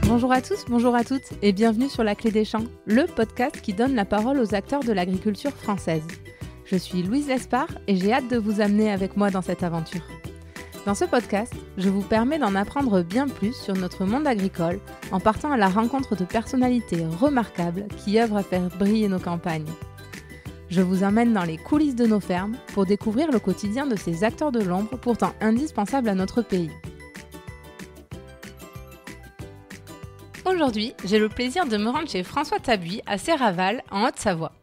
Bonjour à tous, bonjour à toutes et bienvenue sur La Clé des Champs, le podcast qui donne la parole aux acteurs de l'agriculture française. Je suis Louise Lespard et j'ai hâte de vous amener avec moi dans cette aventure. Dans ce podcast, je vous permets d'en apprendre bien plus sur notre monde agricole en partant à la rencontre de personnalités remarquables qui œuvrent à faire briller nos campagnes. Je vous emmène dans les coulisses de nos fermes pour découvrir le quotidien de ces acteurs de l'ombre pourtant indispensables à notre pays. Aujourd'hui, j'ai le plaisir de me rendre chez François Tabuy à Serraval, en Haute-Savoie.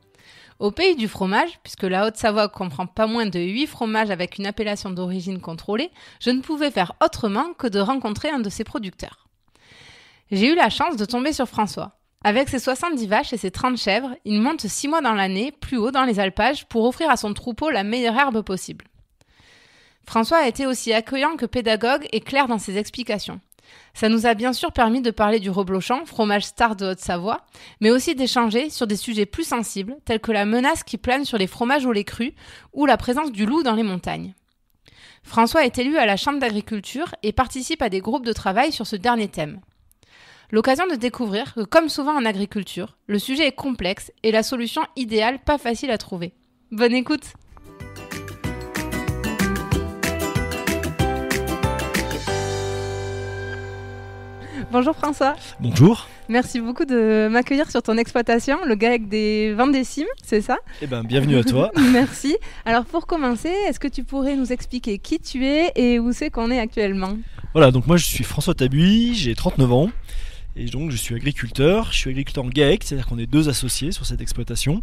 Au pays du fromage, puisque la Haute-Savoie comprend pas moins de 8 fromages avec une appellation d'origine contrôlée, je ne pouvais faire autrement que de rencontrer un de ses producteurs. J'ai eu la chance de tomber sur François. Avec ses 70 vaches et ses 30 chèvres, il monte 6 mois dans l'année, plus haut dans les alpages, pour offrir à son troupeau la meilleure herbe possible. François a été aussi accueillant que pédagogue et clair dans ses explications. Ça nous a bien sûr permis de parler du reblochon, fromage star de Haute-Savoie, mais aussi d'échanger sur des sujets plus sensibles, tels que la menace qui plane sur les fromages au lait cru ou la présence du loup dans les montagnes. François est élu à la Chambre d'agriculture et participe à des groupes de travail sur ce dernier thème. L'occasion de découvrir que, comme souvent en agriculture, le sujet est complexe et la solution idéale pas facile à trouver. Bonne écoute! Bonjour François. Bonjour. Merci beaucoup de m'accueillir sur ton exploitation, le GAEC des Vents-des-Cimes, c'est ça ? Eh bien, bienvenue à toi. Merci. Alors pour commencer, est-ce que tu pourrais nous expliquer qui tu es et où c'est qu'on est actuellement ? Voilà, donc moi je suis François Tabuy, j'ai 39 ans et donc je suis agriculteur. Je suis agriculteur en GAEC, c'est-à-dire qu'on est 2 associés sur cette exploitation.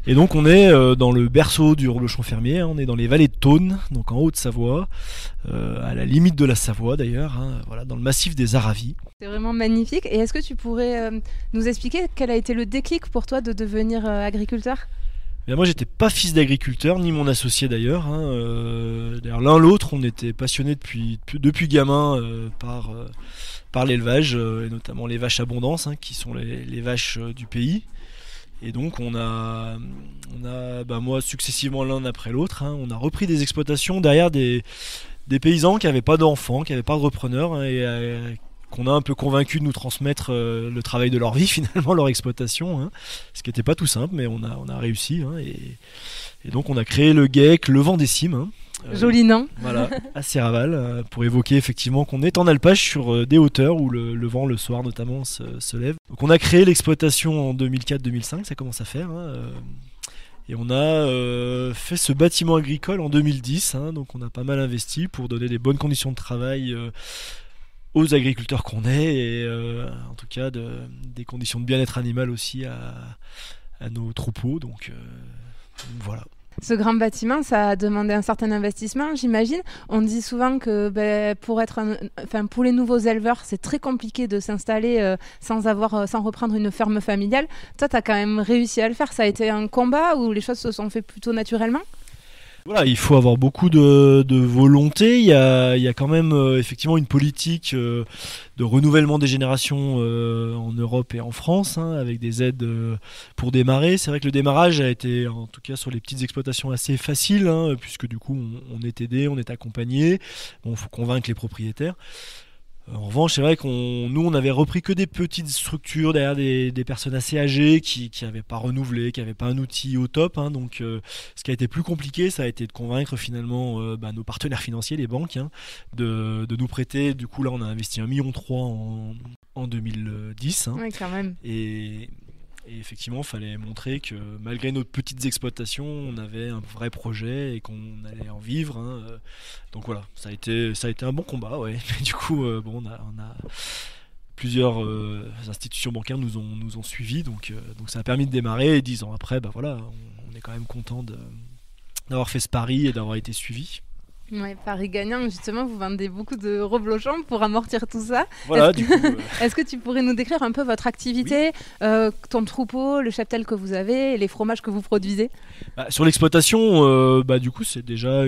Et donc on est dans le berceau du reblochon fermier, on est dans les vallées de Thônes, donc en Haute-Savoie, à la limite de la Savoie d'ailleurs, voilà, dans le massif des Aravis. C'est vraiment magnifique. Et est-ce que tu pourrais nous expliquer quel a été le déclic pour toi de devenir agriculteur ? Bien, moi j'étais pas fils d'agriculteur, ni mon associé d'ailleurs. D'ailleurs l'un l'autre, on était passionnés depuis gamin par l'élevage, et notamment les vaches abondance, qui sont les vaches du pays. Et donc on a moi successivement l'un après l'autre, on a repris des exploitations derrière des paysans qui n'avaient pas d'enfants, qui n'avaient pas de repreneurs, et qu'on a un peu convaincu de nous transmettre le travail de leur vie, finalement leur exploitation, ce qui n'était pas tout simple, mais on a réussi, et donc on a créé le GAEC Le Vents-des-Cimes. Joli nom. Voilà, à Serraval, pour évoquer effectivement qu'on est en alpage sur des hauteurs où le vent le soir notamment se lève. Donc on a créé l'exploitation en 2004-2005, ça commence à faire, et on a fait ce bâtiment agricole en 2010, donc on a pas mal investi pour donner des bonnes conditions de travail aux agriculteurs qu'on est, et en tout cas des conditions de bien-être animal aussi à nos troupeaux, donc voilà. Ce grand bâtiment, ça a demandé un certain investissement, j'imagine. On dit souvent que pour les nouveaux éleveurs, c'est très compliqué de s'installer sans reprendre une ferme familiale. Toi, tu as quand même réussi à le faire. Ça a été un combat où les choses se sont faites plutôt naturellement ? Voilà, il faut avoir beaucoup de volonté. Il y a quand même effectivement une politique de renouvellement des générations en Europe et en France, avec des aides pour démarrer. C'est vrai que le démarrage a été, en tout cas sur les petites exploitations, assez facile, puisque du coup on est aidé, on est accompagné. Bon, il faut convaincre les propriétaires. En revanche, c'est vrai on avait repris que des petites structures derrière des personnes assez âgées qui n'avaient pas renouvelé, qui n'avaient pas un outil au top. Donc, ce qui a été plus compliqué, ça a été de convaincre finalement nos partenaires financiers, les banques, de nous prêter. Du coup, là, on a investi 1,3 million en 2010. Oui, quand même. Et effectivement, il fallait montrer que malgré nos petites exploitations, on avait un vrai projet et qu'on allait en vivre. Donc voilà, ça a été un bon combat. Ouais. Mais du coup, on a plusieurs institutions bancaires nous ont suivis, donc ça a permis de démarrer. Et 10 ans après, on est quand même content d'avoir fait ce pari et d'avoir été suivis. Ouais, pari gagnant, justement, vous vendez beaucoup de reblochons pour amortir tout ça. Voilà, Est-ce que tu pourrais nous décrire un peu votre activité, oui. Ton troupeau, le cheptel que vous avez et les fromages que vous produisez ? Sur l'exploitation, du coup, c'est déjà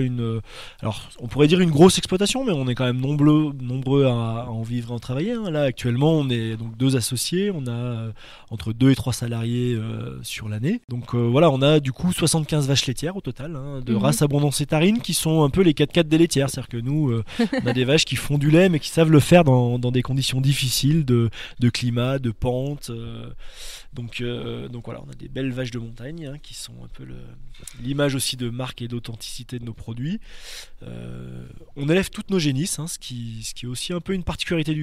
alors, on pourrait dire une grosse exploitation, mais on est quand même nombreux à en vivre et en travailler. Là, actuellement, on est donc 2 associés, on a entre 2 et 3 salariés sur l'année. Donc voilà, on a du coup 75 vaches laitières au total, de race abondance et tarine, qui sont un peu les 4x4 des laitières, c'est-à-dire que nous, on a des vaches qui font du lait, mais qui savent le faire dans des conditions difficiles de climat, de pente. Donc voilà, on a des belles vaches de montagne qui sont un peu l'image aussi de marque et d'authenticité de nos produits. On élève toutes nos génisses, ce qui est aussi un peu une particularité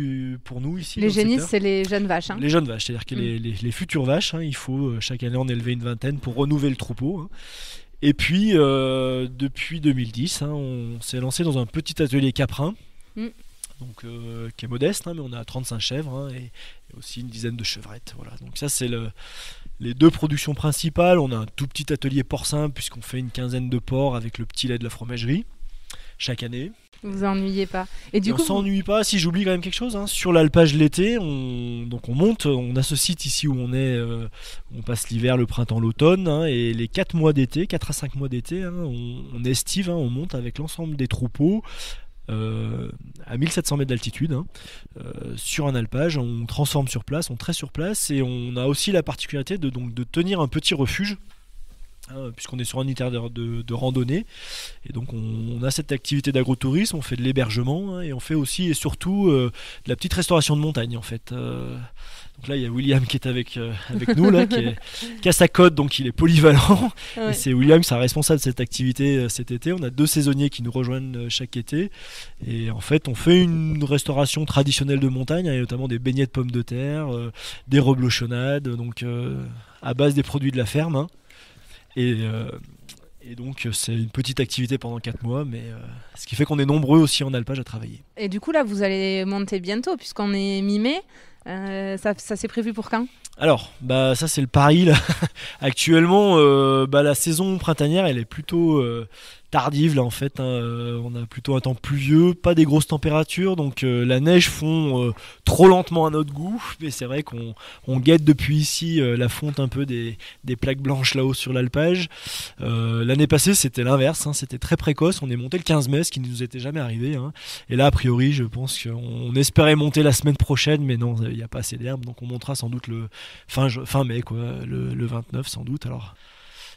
pour nous ici. Les génisses, c'est les jeunes vaches. Les jeunes vaches, c'est-à-dire que les futures vaches, il faut chaque année en élever une vingtaine pour renouveler le troupeau. Et puis, depuis 2010, on s'est lancé dans un petit atelier caprin. Donc, qui est modeste, mais on a 35 chèvres et aussi une dizaine de chevrettes. Voilà. Donc ça, c'est les deux productions principales. On a un tout petit atelier porcin puisqu'on fait une quinzaine de porcs avec le petit lait de la fromagerie chaque année. Vous vous ennuyez pas. Et du coup, on s'ennuie pas. Si j'oublie quand même quelque chose, sur l'alpage l'été, on monte. On a ce site ici où on passe l'hiver, le printemps, l'automne, et les 4 mois d'été, 4 à 5 mois d'été, on estive, on monte avec l'ensemble des troupeaux. À 1700 mètres d'altitude sur un alpage, on transforme sur place, on traite sur place, et on a aussi la particularité de tenir un petit refuge puisqu'on est sur un itinéraire de randonnée, et donc on a cette activité d'agrotourisme, on fait de l'hébergement et on fait aussi et surtout de la petite restauration de montagne en fait. Donc là il y a William qui est avec nous là, qui a sa cote, donc il est polyvalent. Ouais. Et c'est William qui est responsable de cette activité cet été. On a 2 saisonniers qui nous rejoignent chaque été, et en fait on fait une restauration traditionnelle de montagne, et notamment des beignets de pommes de terre, des reblochonnades, donc à base des produits de la ferme. Et donc c'est une petite activité pendant 4 mois, mais ce qui fait qu'on est nombreux aussi en alpage à travailler. Et du coup là vous allez monter bientôt puisqu'on est mi-mai, ça c'est prévu pour quand ? Alors ça c'est le pari là. Actuellement la saison printanière elle est plutôt tardive là en fait, on a plutôt un temps pluvieux, pas des grosses températures, donc la neige fond trop lentement à notre goût, mais c'est vrai qu'on guette depuis ici la fonte un peu des plaques blanches là-haut sur l'alpage. L'année passée c'était l'inverse, c'était très précoce, on est monté le 15 mai, ce qui ne nous était jamais arrivé, et là a priori je pense qu'on espérait monter la semaine prochaine, mais non, il n'y a pas assez d'herbe, donc on montera sans doute le fin mai quoi, le 29 sans doute. Alors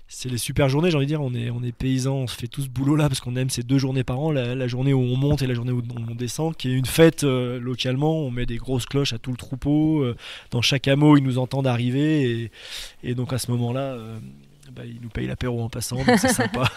c'est les super journées, j'ai envie de dire, on est paysans, on se fait tout ce boulot là parce qu'on aime ces 2 journées par an, la journée où on monte et la journée où on descend, qui est une fête localement. On met des grosses cloches à tout le troupeau, dans chaque hameau ils nous entendent arriver, et donc à ce moment là ils nous payent l'apéro en passant, donc c'est sympa.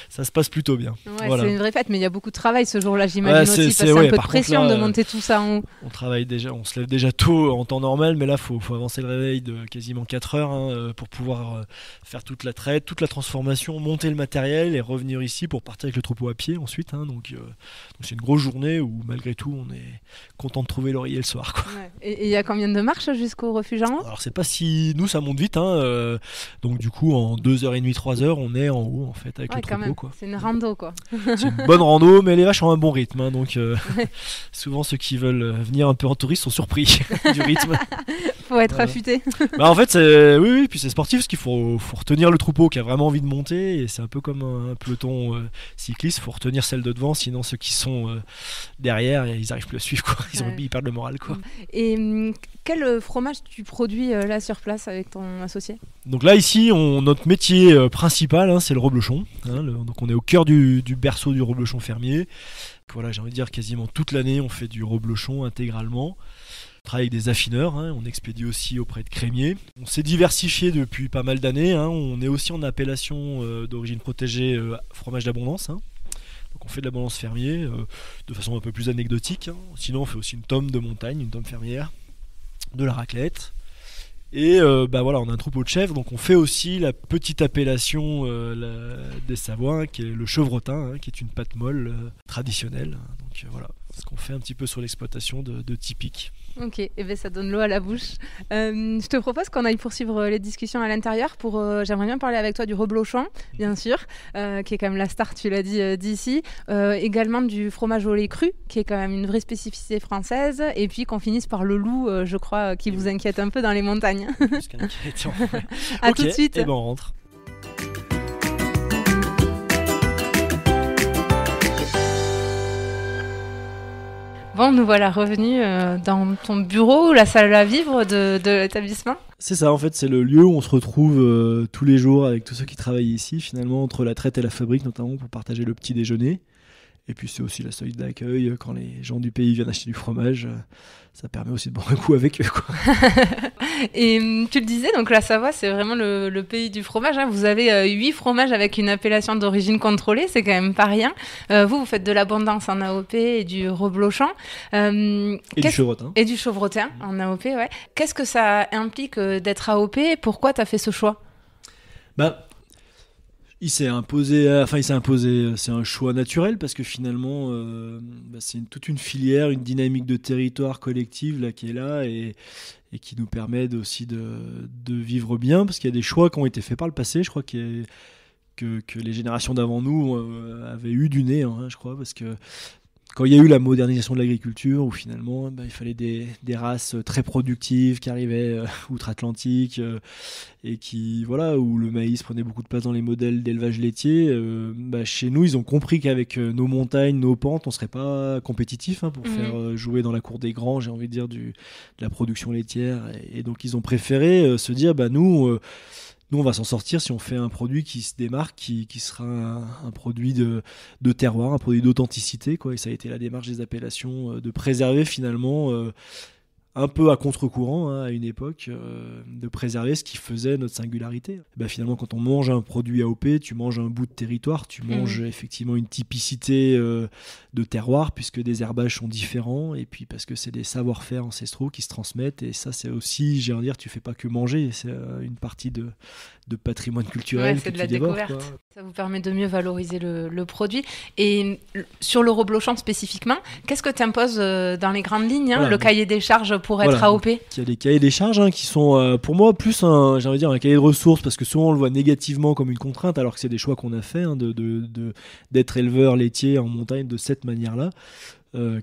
Ça se passe plutôt bien. Ouais, voilà. C'est une vraie fête, mais il y a beaucoup de travail ce jour-là, j'imagine aussi, parce que c'est un peu de pression de monter tout ça en haut. On travaille déjà, on se lève déjà tôt en temps normal, mais là faut avancer le réveil de quasiment 4 heures pour pouvoir faire toute la traite, toute la transformation, monter le matériel et revenir ici pour partir avec le troupeau à pied ensuite. Donc c'est une grosse journée où malgré tout on est content de trouver l'oreiller le soir, quoi. Ouais. Et il y a combien de marches jusqu'au refuge en haut ? Alors c'est pas si... Nous ça monte vite, donc du coup en 2h30, 3h on est en haut en fait avec le troupeau, quoi. C'est une rando quoi. C'est une bonne rando, mais les vaches ont un bon rythme, donc souvent ceux qui veulent venir un peu en touriste sont surpris du rythme. Faut être affûté. En fait oui, puis c'est sportif parce qu'il faut retenir le troupeau qui a vraiment envie de monter, et c'est un peu comme un peloton cycliste, faut retenir celle de devant, sinon ceux qui sont derrière ils arrivent plus à suivre, quoi. Ils perdent le moral, quoi. Et quel fromage tu produis là sur place avec ton associé ? Donc là ici notre métier principal c'est le reblochon, donc on est au cœur du berceau du reblochon fermier. Voilà, j'ai envie de dire quasiment toute l'année on fait du reblochon intégralement. On travaille avec des affineurs, on expédie aussi auprès de crémiers. On s'est diversifié depuis pas mal d'années, on est aussi en appellation d'origine protégée fromage d'abondance. Donc on fait de l'abondance fermier de façon un peu plus anecdotique. Sinon on fait aussi une tome de montagne, une tome fermière, de la raclette. Et voilà, on a un troupeau de chèvres, donc on fait aussi la petite appellation des Savoies, qui est le chevrotin, qui est une pâte molle traditionnelle. Donc voilà, ce qu'on fait un petit peu sur l'exploitation de typique. Ok, et ça donne l'eau à la bouche. Je te propose qu'on aille poursuivre les discussions à l'intérieur. J'aimerais bien parler avec toi du reblochon, bien sûr, qui est quand même la star, tu l'as dit, d'ici. Également du fromage au lait cru, qui est quand même une vraie spécificité française. Et puis qu'on finisse par le loup, je crois, qui vous inquiète un peu dans les montagnes. Plus qu'inquiétant. À tout de suite. Et on rentre. Bon, nous voilà revenus dans ton bureau, la salle à vivre de l'établissement. C'est ça, en fait, c'est le lieu où on se retrouve tous les jours avec tous ceux qui travaillent ici, finalement, entre la traite et la fabrique, notamment pour partager le petit déjeuner. Et puis c'est aussi la solide d'accueil quand les gens du pays viennent acheter du fromage. Ça permet aussi de boire un coup avec eux, quoi. Et tu le disais, donc la Savoie, c'est vraiment le pays du fromage. Hein. Vous avez 8 fromages avec une appellation d'origine contrôlée, c'est quand même pas rien. Vous faites de l'abondance en AOP et du reblochon. Du chevrotin. Et du chevrotin en AOP, ouais. Qu'est-ce que ça implique d'être AOP et pourquoi tu as fait ce choix ? Il s'est imposé, c'est un choix naturel parce que finalement, c'est toute une filière, une dynamique de territoire collective là, qui est là et qui nous permet aussi de vivre bien parce qu'il y a des choix qui ont été faits par le passé. Je crois que les générations d'avant nous avaient eu du nez, hein, je crois, parce que quand il y a eu la modernisation de l'agriculture, où finalement il fallait des races très productives qui arrivaient outre-Atlantique et où le maïs prenait beaucoup de place dans les modèles d'élevage laitier, chez nous ils ont compris qu'avec nos montagnes, nos pentes, on serait pas compétitif pour faire jouer dans la cour des grands, j'ai envie de dire, de la production laitière. Et donc ils ont préféré se dire nous on va s'en sortir si on fait un produit qui se démarque, qui sera un produit de terroir, un produit d'authenticité, quoi. Et ça a été la démarche des appellations, de préserver finalement, un peu à contre-courant à une époque, de préserver ce qui faisait notre singularité. Finalement, quand on mange un produit AOP, tu manges un bout de territoire, tu manges effectivement une typicité de terroir, puisque des herbages sont différents, et puis parce que c'est des savoir-faire ancestraux qui se transmettent, et ça c'est aussi, j'ai envie de dire, tu fais pas que manger, c'est une partie de patrimoine culturel c'est que de la tu dévores, découverte. quoi. Ça vous permet de mieux valoriser le produit. Et sur le reblochon spécifiquement, qu'est-ce que tu imposes dans les grandes lignes, le cahier des charges pour être AOP ? Il y a des cahiers des charges qui sont pour moi plus un cahier de ressources, parce que souvent on le voit négativement comme une contrainte, alors que c'est des choix qu'on a fait d'être éleveur laitier en montagne de cette manière-là.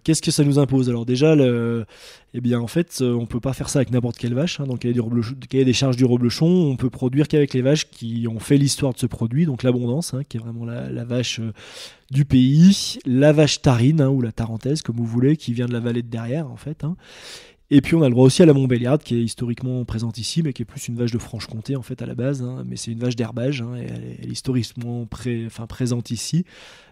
Qu'est-ce que ça nous impose ? Alors déjà, en fait, on peut pas faire ça avec n'importe quelle vache. Dans le cahier des charges du reblochon, on peut produire qu'avec les vaches qui ont fait l'histoire de ce produit, donc l'abondance, qui est vraiment la vache du pays, la vache tarine, ou la tarentaise, comme vous voulez, qui vient de la vallée de derrière, en fait. Et puis on a le droit aussi à la Montbéliarde, qui est historiquement présente ici, mais qui est plus une vache de Franche-Comté en fait à la base, mais c'est une vache d'herbage, et elle est historiquement présente ici.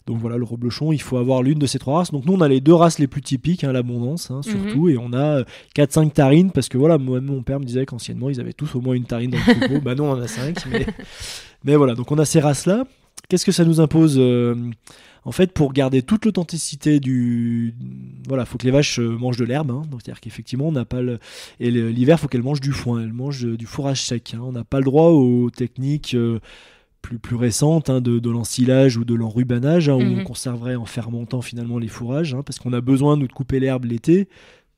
Donc voilà, le reblochon, il faut avoir l'une de ces trois races. Donc nous on a les deux races les plus typiques, l'abondance surtout, et on a 4-5 tarines, parce que voilà, moi, mon père me disait qu'anciennement ils avaient tous au moins une tarine dans le troupeau. Nous on en a 5, mais voilà, donc on a ces races-là. Qu'est-ce que ça nous impose ? En fait, pour garder toute l'authenticité faut que les vaches mangent de l'herbe. Donc, c'est-à-dire qu'effectivement, on n'a pas l'hiver, il faut qu'elles mangent du foin, elles mangent du fourrage sec. On n'a pas le droit aux techniques plus récentes de l'ensilage ou de l'enrubanage, où on conserverait en fermentant finalement les fourrages, parce qu'on a besoin de couper l'herbe l'été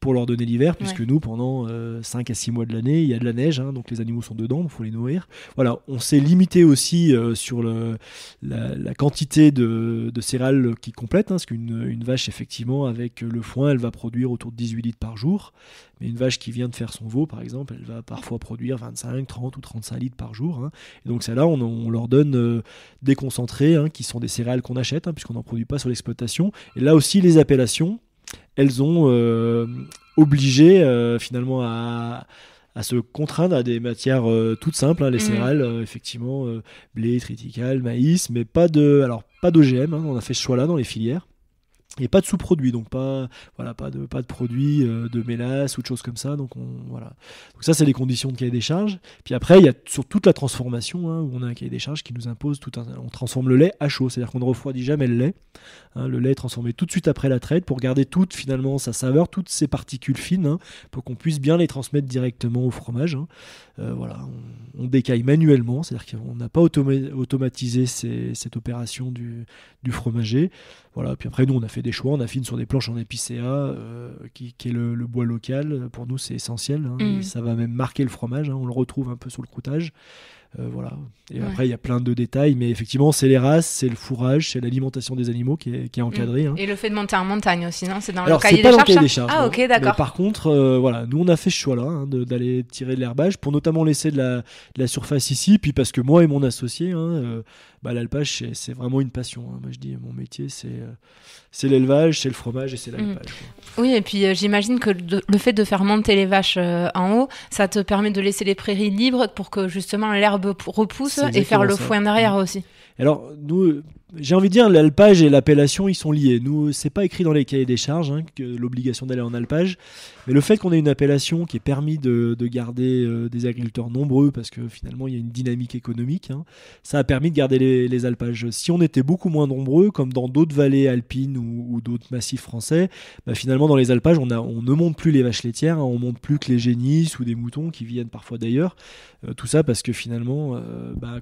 pour leur donner l'hiver, puisque nous, pendant 5 à 6 mois de l'année, il y a de la neige, donc les animaux sont dedans, il faut les nourrir. Voilà, on s'est limité aussi sur la quantité de céréales qui complètent, parce qu'une vache, effectivement, avec le foin, elle va produire autour de 18 litres par jour, mais une vache qui vient de faire son veau, par exemple, elle va parfois produire 25, 30 ou 35 litres par jour. Et donc celles-là, on leur donne des concentrés, qui sont des céréales qu'on achète, puisqu'on n'en produit pas sur l'exploitation. Et là aussi, les appellations, elles ont obligé finalement à se contraindre à des matières toutes simples, les céréales, effectivement, blé, triticale, maïs, mais pas d'OGM, on a fait ce choix-là dans les filières. Et pas de sous-produits, donc pas de produits de mélasse ou de choses comme ça. Donc ça, c'est les conditions de cahier des charges. Puis après, il y a sur toute la transformation, où on a un cahier des charges qui nous impose on transforme le lait à chaud, c'est-à-dire qu'on ne refroidit jamais le lait. Le lait est transformé tout de suite après la traite pour garder finalement sa saveur, toutes ses particules fines, pour qu'on puisse bien les transmettre directement au fromage. On décaille manuellement, c'est-à-dire qu'on n'a pas automatisé cette opération du fromager. Voilà. Puis après, nous, on a fait des choix, on affine sur des planches en épicéa, qui est le bois local. Pour nous, c'est essentiel. Et ça va même marquer le fromage. On le retrouve un peu sur le croûtage. Voilà. Et après, il y a plein de détails, mais effectivement, c'est les races, c'est le fourrage, c'est l'alimentation des animaux qui est encadrée. Et le fait de monter en montagne aussi, non ? C'est dans Alors, le cahier c'est pas des dans le charges. cahier des charges. Ah, ok, d'accord. Mais par contre, nous, on a fait ce choix-là, d'aller tirer de l'herbage pour notamment laisser de la surface ici, puis parce que moi et mon associé, l'alpage, c'est vraiment une passion. Moi, je dis, mon métier, c'est l'élevage, c'est le fromage et c'est l'alpage. Oui, et puis j'imagine que le fait de faire monter les vaches en haut, ça te permet de laisser les prairies libres pour que justement l'herbe repousse et faire le foin derrière aussi. Alors, nous, J'ai envie de dire, l'alpage et l'appellation, ils sont liés. Nous, c'est pas écrit dans les cahiers des charges que l'obligation d'aller en alpage, mais le fait qu'on ait une appellation qui est permis de garder des agriculteurs nombreux, parce que finalement il y a une dynamique économique, ça a permis de garder les alpages. Si on était beaucoup moins nombreux, comme dans d'autres vallées alpines ou d'autres massifs français, finalement dans les alpages, on ne monte plus les vaches laitières, on monte plus que les génisses ou des moutons qui viennent parfois d'ailleurs. Tout ça parce que finalement,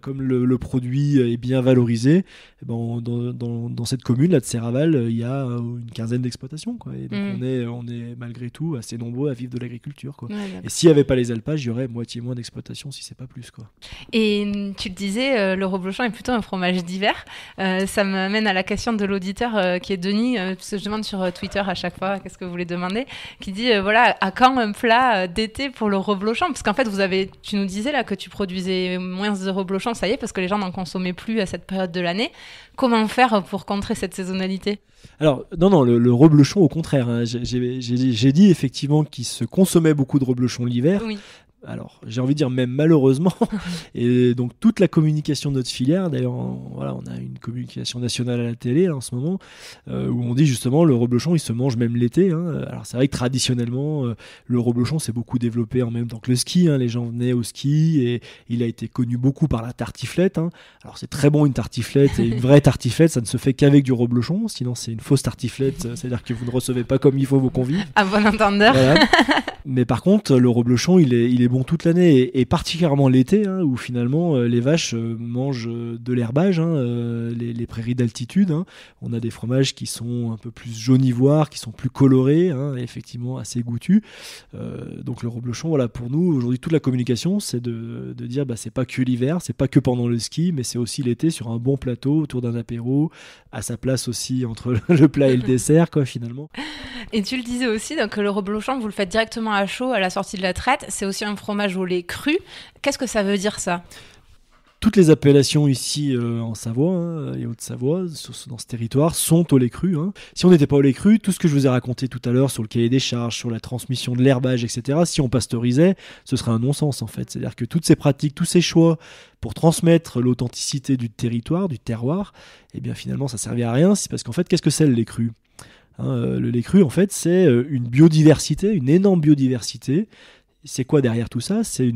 comme le produit est bien valorisé, dans cette commune là de Serraval, il y a une quinzaine d'exploitations, quoi. Et donc on est malgré tout assez nombreux à vivre de l'agriculture, quoi. Ouais, et s'il n'y avait pas les alpages, il y aurait moitié moins d'exploitations, si c'est pas plus, quoi. Et tu le disais, le reblochon est plutôt un fromage d'hiver. Ça m'amène à la question de l'auditeur qui est Denis, parce que je demande sur Twitter à chaque fois qu'est-ce que vous voulez demander, qui dit voilà, à quand un plat d'été pour le reblochon, parce qu'en fait tu nous disais là que tu produisais moins de reblochon, ça y est, parce que les gens n'en consommaient plus à cette période de l'année. Comment faire pour contrer cette saisonnalité ? Alors, non, le reblochon, au contraire. J'ai dit effectivement qu'il se consommait beaucoup de reblochon l'hiver. Oui. Alors, j'ai envie de dire même malheureusement. Et donc, toute la communication de notre filière, d'ailleurs, on a une communication nationale à la télé là, en ce moment, où on dit justement le reblochon, il se mange même l'été. Alors, c'est vrai que traditionnellement, le reblochon s'est beaucoup développé en même temps que le ski. Les gens venaient au ski et il a été connu beaucoup par la tartiflette. Alors, c'est très bon une tartiflette, et une vraie tartiflette, ça ne se fait qu'avec du reblochon. Sinon, c'est une fausse tartiflette, c'est-à-dire que vous ne recevez pas comme il faut vos convives. À bon entendeur. Voilà. Mais par contre, le reblochon, il est bon toute l'année, et particulièrement l'été, où finalement les vaches mangent de l'herbage, les prairies d'altitude. On a des fromages qui sont un peu plus jaune-ivoire, qui sont plus colorés, et effectivement assez goûtus. Donc le reblochon, voilà, pour nous, aujourd'hui, toute la communication, c'est de dire c'est pas que l'hiver, c'est pas que pendant le ski, mais c'est aussi l'été sur un bon plateau, autour d'un apéro, à sa place aussi entre le plat et le dessert, quoi, finalement. Et tu le disais aussi, donc le reblochon, vous le faites directement à chaud à la sortie de la traite. C'est aussi un fromage au lait cru. Qu'est-ce que ça veut dire, ça ? Toutes les appellations ici en Savoie et Haute-Savoie, dans ce territoire, sont au lait cru. Si on n'était pas au lait cru, tout ce que je vous ai raconté tout à l'heure sur le cahier des charges, sur la transmission de l'herbage, etc., si on pasteurisait, ce serait un non-sens en fait. C'est-à-dire que toutes ces pratiques, tous ces choix pour transmettre l'authenticité du territoire, du terroir, eh bien finalement ça ne servait à rien. C'est parce qu'en fait, qu'est-ce que c'est le lait cru ? Le lait cru, en fait, c'est une biodiversité, une énorme biodiversité. C'est quoi derrière tout ça ? C'est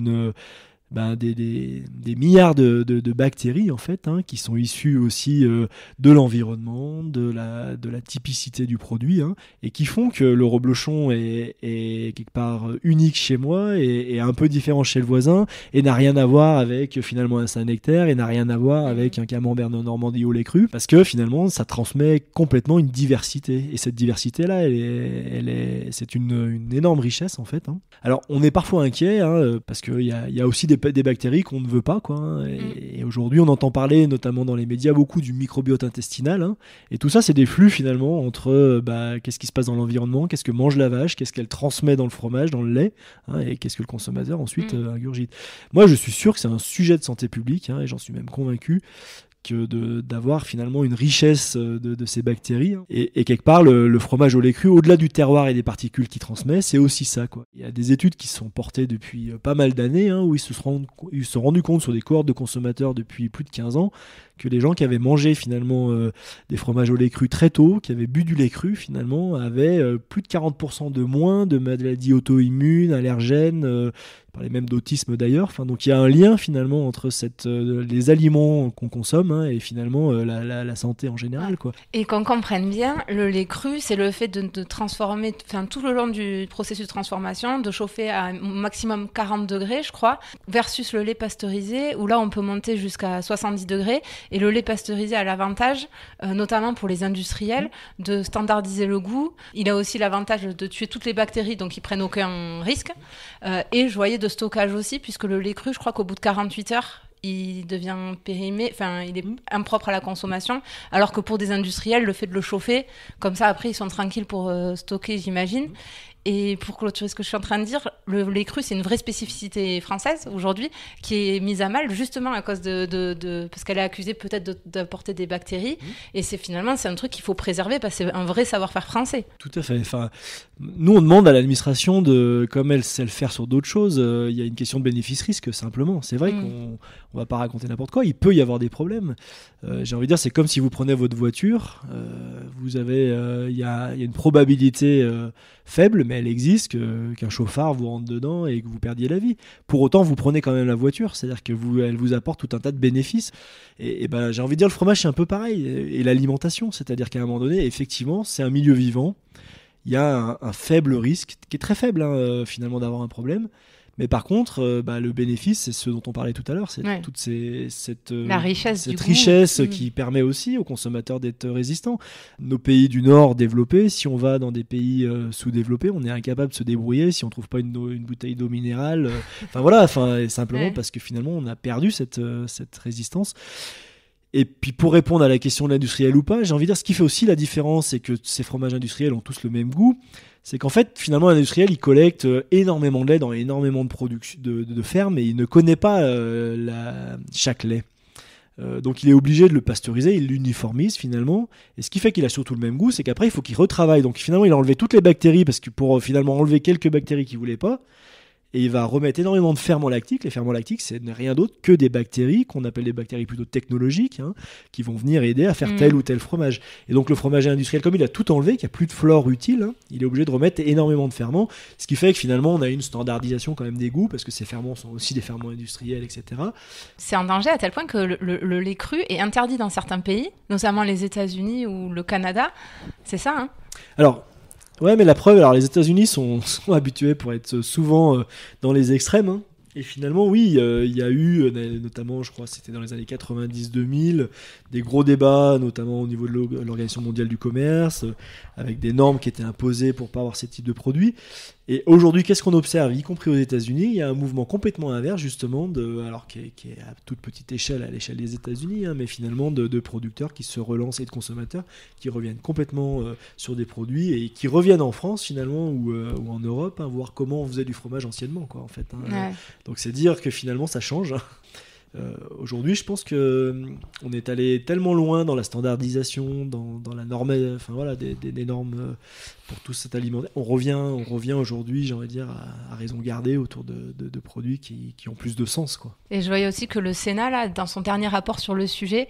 des milliards de bactéries en fait, qui sont issues aussi de l'environnement, de la typicité du produit, et qui font que le reblochon est quelque part unique chez moi et un peu différent chez le voisin, et n'a rien à voir avec finalement un Saint-Nectaire, et n'a rien à voir avec un camembert de Normandie au lait cru, parce que finalement ça transmet complètement une diversité, et cette diversité là c'est une énorme richesse en fait. Alors on est parfois inquiet, parce qu'il y a aussi des bactéries qu'on ne veut pas, quoi. Et aujourd'hui, on entend parler, notamment dans les médias, beaucoup du microbiote intestinal. Et tout ça, c'est des flux finalement entre qu'est-ce qui se passe dans l'environnement, qu'est-ce que mange la vache, qu'est-ce qu'elle transmet dans le fromage, dans le lait, et qu'est-ce que le consommateur ensuite ingurgite. Moi, je suis sûr que c'est un sujet de santé publique, et j'en suis même convaincu, que d'avoir finalement une richesse de ces bactéries. Et quelque part, le fromage au lait cru, au-delà du terroir et des particules qu'il transmet, c'est aussi ça, quoi. Il y a des études qui sont portées depuis pas mal d'années, où ils se sont rendus compte sur des cohortes de consommateurs depuis plus de 15 ans que les gens qui avaient mangé finalement des fromages au lait cru très tôt, qui avaient bu du lait cru finalement, avaient plus de 40% de moins de maladies auto-immunes, allergènes, on parlait même d'autisme d'ailleurs. Donc il y a un lien finalement entre les aliments qu'on consomme, et finalement la santé en général, quoi. Et qu'on comprenne bien, le lait cru, c'est le fait de transformer, tout le long du processus de transformation, de chauffer à un maximum 40 degrés, je crois, versus le lait pasteurisé, où là on peut monter jusqu'à 70 degrés. Et le lait pasteurisé a l'avantage, notamment pour les industriels, de standardiser le goût. Il a aussi l'avantage de tuer toutes les bactéries, donc ils prennent aucun risque. Et je voyais de stockage aussi, puisque le lait cru, je crois qu'au bout de 48 heures, il devient périmé, il est impropre à la consommation, alors que pour des industriels, le fait de le chauffer, comme ça après ils sont tranquilles pour stocker, j'imagine. Et pour clôturer ce que je suis en train de dire, le lait cru, c'est une vraie spécificité française aujourd'hui qui est mise à mal justement à cause parce qu'elle est accusée peut-être d'apporter des bactéries. Et c'est un truc qu'il faut préserver parce que c'est un vrai savoir-faire français. Tout à fait. Enfin, nous, on demande à l'administration comme elle sait le faire sur d'autres choses. Il y a une question de bénéfice-risque simplement. C'est vrai qu'on ne va pas raconter n'importe quoi. Il peut y avoir des problèmes. J'ai envie de dire, c'est comme si vous prenez votre voiture. Vous avez, il y a une probabilité faible, mais elle existe, qu'un chauffard vous rentre dedans et que vous perdiez la vie. Pour autant, vous prenez quand même la voiture, c'est-à-dire que elle vous apporte tout un tas de bénéfices. Et ben, j'ai envie de dire, le fromage, c'est un peu pareil. Et l'alimentation, c'est-à-dire qu'à un moment donné, effectivement, c'est un milieu vivant. Il y a un faible risque, qui est très faible finalement, d'avoir un problème. Mais par contre, le bénéfice, c'est ce dont on parlait tout à l'heure, c'est toute la richesse, cette richesse qui permet aussi aux consommateurs d'être résistants. Nos pays du Nord développés, si on va dans des pays sous-développés, on est incapable de se débrouiller si on ne trouve pas une bouteille d'eau minérale. Simplement parce que finalement, on a perdu cette résistance. Et puis pour répondre à la question de l'industriel ou pas, j'ai envie de dire ce qui fait aussi la différence, c'est que ces fromages industriels ont tous le même goût. C'est qu'en fait, finalement, l'industriel, il collecte énormément de lait dans énormément de fermes et il ne connaît pas chaque lait. Donc il est obligé de le pasteuriser, il l'uniformise finalement. Et ce qui fait qu'il a surtout le même goût, c'est qu'après, il faut qu'il retravaille. Donc finalement, il a enlevé toutes les bactéries parce que pour finalement enlever quelques bactéries qu'il ne voulait pas. Et il va remettre énormément de ferments lactiques. Les ferments lactiques, c'est rien d'autre que des bactéries, qu'on appelle des bactéries plutôt technologiques, qui vont venir aider à faire tel ou tel fromage. Et donc le fromage industriel, comme il a tout enlevé, qu'il n'y a plus de flore utile, il est obligé de remettre énormément de ferments, ce qui fait que finalement on a une standardisation quand même des goûts, parce que ces ferments sont aussi des ferments industriels, etc. C'est en danger à tel point que le lait cru est interdit dans certains pays, notamment les États-Unis ou le Canada. C'est ça, Alors... Ouais, mais la preuve, alors les États-Unis sont habitués pour être souvent dans les extrêmes. Et finalement, oui, il y a eu, notamment, je crois, c'était dans les années 90-2000, des gros débats, notamment au niveau de l'Organisation mondiale du commerce, avec des normes qui étaient imposées pour ne pas avoir ces types de produits. Et aujourd'hui, qu'est-ce qu'on observe, y compris aux États-Unis? Il y a un mouvement complètement inverse, justement, alors qui est à toute petite échelle, à l'échelle des États-Unis, mais finalement de producteurs qui se relancent et de consommateurs qui reviennent complètement sur des produits et qui reviennent en France, finalement, ou en Europe, voir comment on faisait du fromage anciennement, quoi, en fait. Ouais. Donc c'est dire que finalement ça change. Aujourd'hui, je pense que on est allé tellement loin dans la standardisation, dans la norme, des normes pour tout cet alimentaire. On revient aujourd'hui, j'ai envie de dire, à raison gardée autour de produits qui ont plus de sens, quoi. Et je voyais aussi que le Sénat, là, dans son dernier rapport sur le sujet,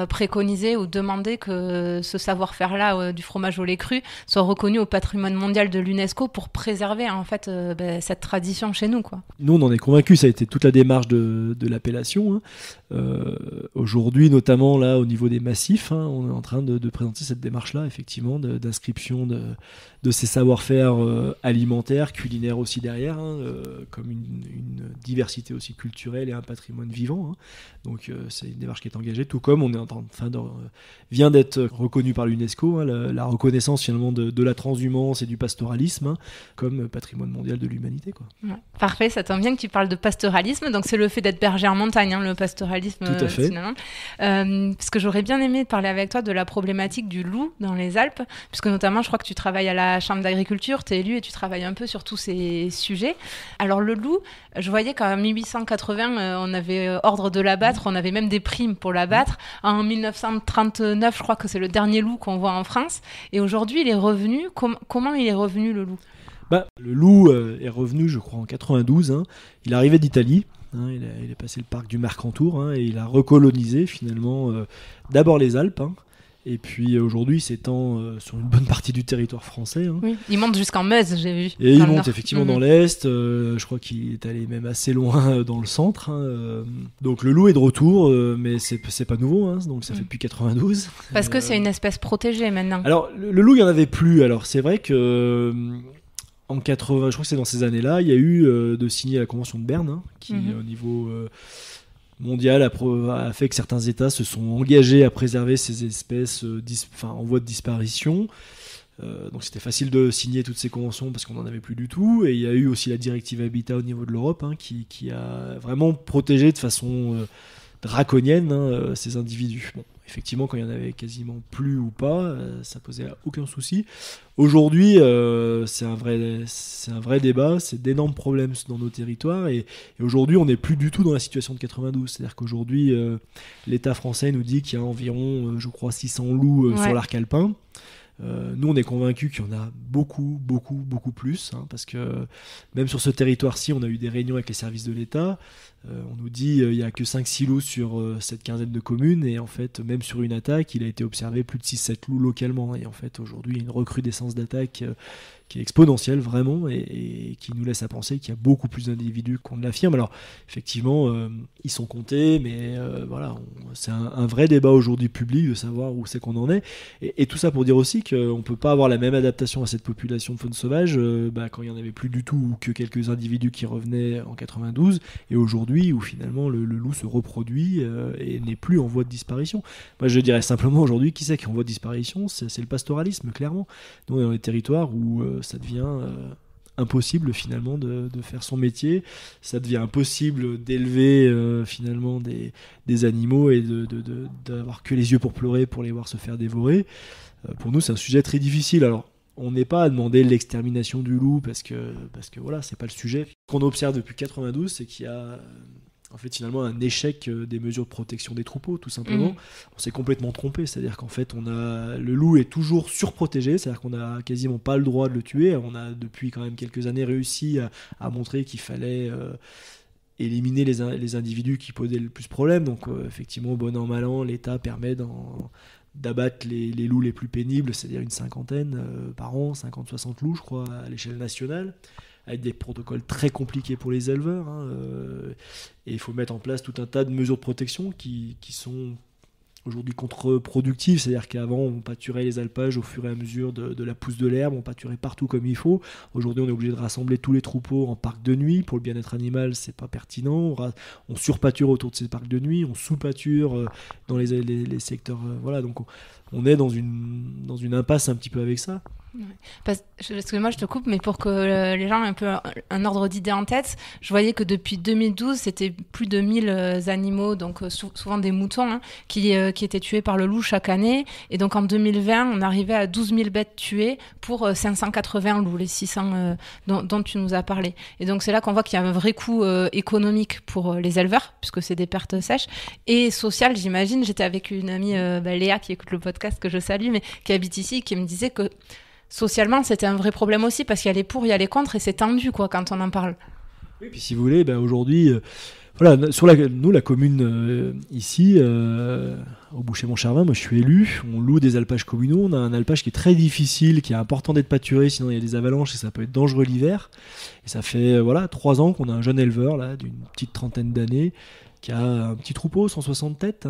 préconisait ou demandait que ce savoir-faire-là du fromage au lait cru soit reconnu au patrimoine mondial de l'UNESCO pour préserver en fait cette tradition chez nous, quoi. Nous, on en est convaincus. Ça a été toute la démarche de l'appellation. Aujourd'hui, notamment là, au niveau des massifs, on est en train de présenter cette démarche-là, effectivement, d'inscription de ces savoir-faire alimentaires, culinaires aussi derrière, comme une diversité aussi culturelle et un patrimoine vivant. Donc c'est une démarche qui est engagée, tout comme on est vient d'être reconnu par l'UNESCO, la reconnaissance finalement de la transhumance et du pastoralisme comme patrimoine mondial de l'humanité, quoi. Ouais. Parfait, ça tombe bien que tu parles de pastoralisme, donc c'est le fait d'être berger en montagne, le pastoralisme. Tout à fait. Parce que j'aurais bien aimé parler avec toi de la problématique du loup dans les Alpes, puisque notamment je crois que tu travailles à la Chambre d'agriculture, tu es élu et tu travailles un peu sur tous ces sujets. Alors le loup, je voyais qu'en 1880, on avait ordre de l'abattre, on avait même des primes pour l'abattre. En 1939, je crois que c'est le dernier loup qu'on voit en France. Et aujourd'hui, il est revenu. Comment il est revenu, le loup ? Le loup est revenu, je crois, en 92. Il est arrivé d'Italie. Il est passé le parc du Mercantour et il a recolonisé finalement d'abord les Alpes. Et puis aujourd'hui, il s'étend sur une bonne partie du territoire français. Oui, il monte jusqu'en Meuse, j'ai vu. Et il monte effectivement dans l'Est. Je crois qu'il est allé même assez loin dans le centre. Donc le loup est de retour, mais c'est pas nouveau. Donc ça fait depuis 92. Parce que c'est une espèce protégée maintenant. Alors le loup, il n'y en avait plus. Alors c'est vrai que... En 80, je crois que c'est dans ces années-là, il y a eu de signer la Convention de Berne, qui au niveau mondial a fait que certains États se sont engagés à préserver ces espèces en voie de disparition. Donc c'était facile de signer toutes ces conventions parce qu'on n'en avait plus du tout. Et il y a eu aussi la directive Habitat au niveau de l'Europe qui a vraiment protégé de façon draconienne ces individus. Bon. effectivement, quand il y en avait quasiment plus ou pas, ça posait aucun souci. Aujourd'hui, c'est un vrai débat, c'est d'énormes problèmes dans nos territoires, et aujourd'hui, on n'est plus du tout dans la situation de 92. C'est-à-dire qu'aujourd'hui, l'État français nous dit qu'il y a environ, je crois, 600 loups sur l'arc alpin. Nous, on est convaincus qu'il y en a beaucoup, beaucoup, beaucoup plus, parce que même sur ce territoire-ci, on a eu des réunions avec les services de l'État. On nous dit il n'y a que 5-6 loups sur cette quinzaine de communes, et en fait, même sur une attaque, il a été observé plus de 6-7 loups localement. Et en fait, aujourd'hui, il y a une recrudescence d'attaques qui est exponentielle, vraiment, et qui nous laisse à penser qu'il y a beaucoup plus d'individus qu'on ne l'affirme. Alors, effectivement, ils sont comptés, mais voilà, c'est un vrai débat aujourd'hui public de savoir où c'est qu'on en est. Et tout ça pour dire aussi qu'on ne peut pas avoir la même adaptation à cette population de faune sauvage quand il n'y en avait plus du tout, ou que quelques individus qui revenaient en 92, et aujourd'hui où finalement le loup se reproduit et n'est plus en voie de disparition. Moi, je dirais simplement aujourd'hui, qui c'est qui est en voie de disparition ? C'est le pastoralisme, clairement. Nous, on est dans des territoires où ça devient impossible finalement de faire son métier, ça devient impossible d'élever finalement des animaux et d'avoir que les yeux pour pleurer pour les voir se faire dévorer. Pour nous, c'est un sujet très difficile. Alors, on n'est pas à demander l'extermination du loup parce que voilà, c'est pas le sujet. Ce qu'on observe depuis 92, c'est qu'il y a en fait finalement un échec des mesures de protection des troupeaux, tout simplement. On s'est complètement trompé, c'est-à-dire qu'en fait le loup est toujours surprotégé, c'est-à-dire qu'on n'a quasiment pas le droit de le tuer. On a depuis quand même quelques années réussi à montrer qu'il fallait éliminer les individus qui posaient le plus problème. Donc effectivement, bon an mal an, l'État permet d'abattre les loups les plus pénibles, c'est-à-dire une cinquantaine par an, 50-60 loups je crois à l'échelle nationale, avec des protocoles très compliqués pour les éleveurs, et il faut mettre en place tout un tas de mesures de protection qui sont aujourd'hui contre-productives, c'est-à-dire qu'avant on pâturait les alpages au fur et à mesure de la pousse de l'herbe, on pâturait partout comme il faut. Aujourd'hui on est obligé de rassembler tous les troupeaux en parc de nuit, pour le bien-être animal c'est pas pertinent, on surpâture autour de ces parcs de nuit, on sous-pâture dans les secteurs, voilà, donc on est dans une impasse un petit peu avec ça. Excuse-moi, je te coupe, mais pour que les gens aient un peu un ordre d'idée en tête, je voyais que depuis 2012, c'était plus de 1000 animaux, donc souvent des moutons, qui étaient tués par le loup chaque année. Et donc en 2020, on arrivait à 12 000 bêtes tuées pour 580 loups, les 600 dont tu nous as parlé. Et donc c'est là qu'on voit qu'il y a un vrai coût économique pour les éleveurs, puisque c'est des pertes sèches, et social, j'imagine. J'étais avec une amie, Léa, qui écoute le podcast, que je salue, mais qui habite ici, qui me disait que socialement, c'était un vrai problème aussi, parce qu'il y a les pour, il y a les contre, et c'est tendu quand on en parle. Oui, puis si vous voulez, aujourd'hui, voilà, sur nous, la commune ici, au Boucher-Montcharvin, moi je suis élu, on loue des alpages communaux, on a un alpage qui est très difficile, qui est important d'être pâturé, sinon il y a des avalanches et ça peut être dangereux l'hiver. Et ça fait 3 ans qu'on a un jeune éleveur là, d'une petite trentaine d'années, qui a un petit troupeau, 160 têtes,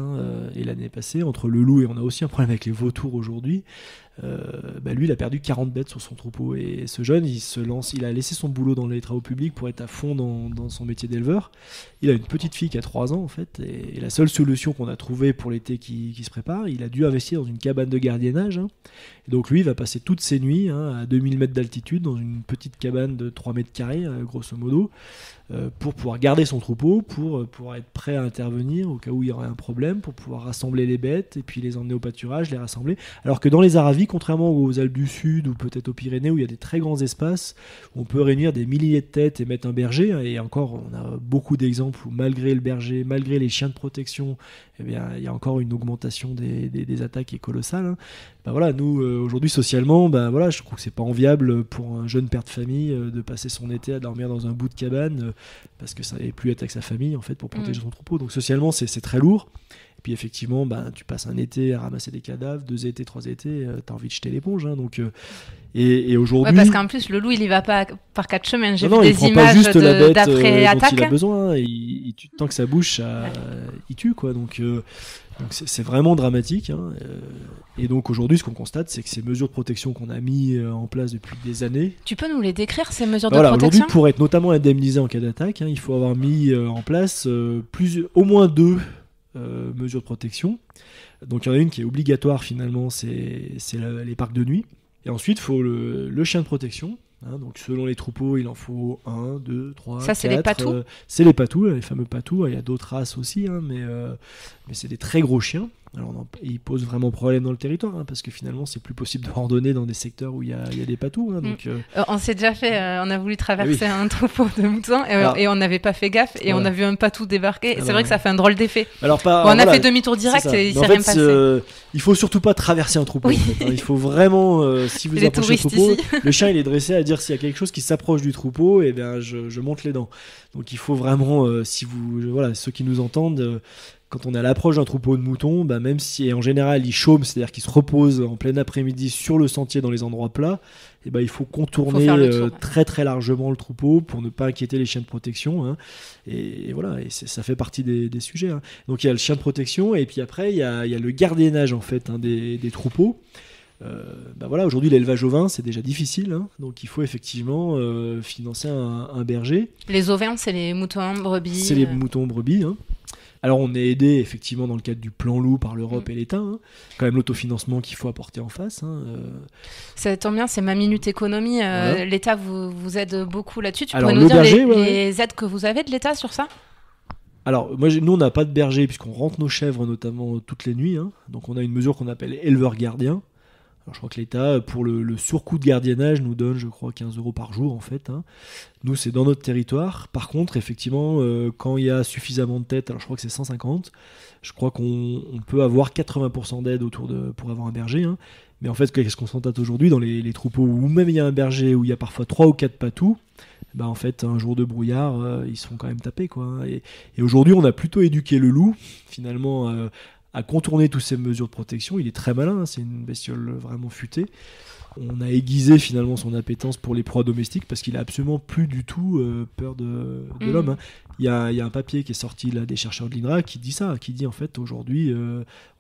et l'année passée, entre le loup et on a aussi un problème avec les vautours aujourd'hui, lui il a perdu 40 bêtes sur son troupeau, et ce jeune il a laissé son boulot dans les travaux publics pour être à fond dans son métier d'éleveur. Il a une petite fille qui a 3 ans en fait, et la seule solution qu'on a trouvée pour l'été qui se prépare, il a dû investir dans une cabane de gardiennage, et donc lui il va passer toutes ses nuits à 2000 mètres d'altitude dans une petite cabane de 3 mètres carrés grosso modo, pour pouvoir garder son troupeau, pour pouvoir être prêt à intervenir au cas où il y aurait un problème, pour pouvoir rassembler les bêtes et puis les emmener au pâturage, les rassembler. Alors que dans les Aravis, contrairement aux Alpes du Sud ou peut-être aux Pyrénées où il y a des très grands espaces où on peut réunir des milliers de têtes et mettre un berger, et encore on a beaucoup d'exemples où malgré le berger, malgré les chiens de protection, eh bien, il y a encore une augmentation des attaques qui est colossale. Voilà, nous aujourd'hui socialement, je trouve que c'est pas enviable pour un jeune père de famille de passer son été à dormir dans un bout de cabane parce que ça n'allait plus être avec sa famille en fait pour protéger son troupeau. Donc socialement c'est très lourd. Et puis effectivement, tu passes un été à ramasser des cadavres, 2 étés, 3 étés, t'as envie de jeter l'éponge. Donc, et aujourd'hui... Ouais, parce qu'en plus, le loup, il y va pas par 4 chemins. J'ai vu des images d'après-attaque. Il a besoin, tant que ça bouge, il tue, quoi. Donc c'est vraiment dramatique. Et donc aujourd'hui, ce qu'on constate, c'est que ces mesures de protection qu'on a mis en place depuis des années... Tu peux nous les décrire, ces mesures de protection ? Aujourd'hui, pour être notamment indemnisé en cas d'attaque, il faut avoir mis en place au moins 2 mesures de protection. Donc il y en a une qui est obligatoire finalement, c'est les parcs de nuit. Et ensuite il faut le chien de protection. Donc selon les troupeaux, il en faut 1, 2, 3, Ça, 4. c'est les patous c'est les patous, les fameux patous. Il y a d'autres races aussi, mais c'est des très gros chiens. Alors, ils posent vraiment problème dans le territoire, parce que finalement, c'est plus possible de randonner dans des secteurs où il y a des patous. Donc, on s'est déjà fait, on a voulu traverser un troupeau de moutons et on n'avait pas fait gaffe et on a vu un patou débarquer. C'est vrai que ça fait un drôle d'effet. Alors, on a fait demi-tour direct et il s'est rien passé. Il faut surtout pas traverser un troupeau. Oui. En fait, Il faut vraiment, si vous approchez le troupeau, le chien il est dressé à dire s'il y a quelque chose qui s'approche du troupeau, et bien je monte les dents. Donc il faut vraiment, ceux qui nous entendent. Quand on est à l'approche d'un troupeau de moutons, même si en général ils chôment, c'est-à-dire qu'ils se reposent en plein après-midi sur le sentier dans les endroits plats, il faut contourner très très largement le troupeau pour ne pas inquiéter les chiens de protection. Et voilà, et ça fait partie des sujets. Donc il y a le chien de protection et puis après il y a le gardiennage en fait des troupeaux. Aujourd'hui l'élevage ovin c'est déjà difficile, donc il faut effectivement financer un berger. Les ovins c'est les moutons brebis. C'est les moutons brebis. Alors on est aidé effectivement dans le cadre du plan loup par l'Europe et l'État, quand même l'autofinancement qu'il faut apporter en face. Ça tombe bien, c'est ma minute économie. L'État vous aide beaucoup là-dessus. Tu pourrais nous dire les aides que vous avez de l'État sur ça ? Alors nous on n'a pas de berger puisqu'on rentre nos chèvres notamment toutes les nuits, donc on a une mesure qu'on appelle éleveur gardien. Alors, je crois que l'État, pour le surcoût de gardiennage, nous donne, je crois, 15 € par jour, en fait. Nous, c'est dans notre territoire. Par contre, effectivement, quand il y a suffisamment de têtes, alors je crois que c'est 150, je crois qu'on peut avoir 80% d'aide pour avoir un berger. Mais en fait, qu'est-ce qu'on s'entête aujourd'hui dans les troupeaux où même il y a un berger, où il y a parfois 3 ou 4 patous, en fait, un jour de brouillard, ils se font quand même taper, quoi. Et aujourd'hui, on a plutôt éduqué le loup, finalement, à contourner toutes ces mesures de protection. Il est très malin, c'est une bestiole vraiment futée. On a aiguisé finalement son appétence pour les proies domestiques parce qu'il a absolument plus du tout peur de l'homme. Il y a un papier qui est sorti là des chercheurs de l'INRA qui dit ça, qui dit en fait aujourd'hui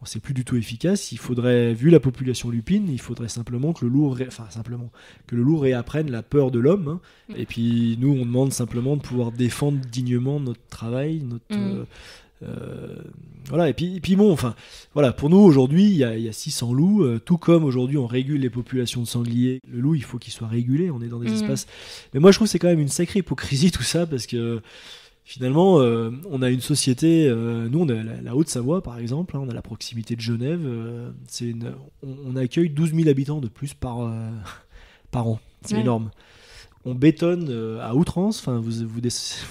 c'est plus du tout efficace. Il faudrait, vu la population lupine, il faudrait simplement que le loup réapprenne la peur de l'homme. Et puis nous on demande simplement de pouvoir défendre dignement notre travail, voilà, et puis bon, pour nous aujourd'hui il y a 600 loups, tout comme aujourd'hui on régule les populations de sangliers. Le loup il faut qu'il soit régulé, on est dans des espaces. Mais moi je trouve que c'est quand même une sacrée hypocrisie tout ça parce que finalement on a une société, nous on a la Haute-Savoie par exemple, on a la proximité de Genève, on accueille 12 000 habitants de plus par an, c'est énorme. On bétonne à outrance. Vous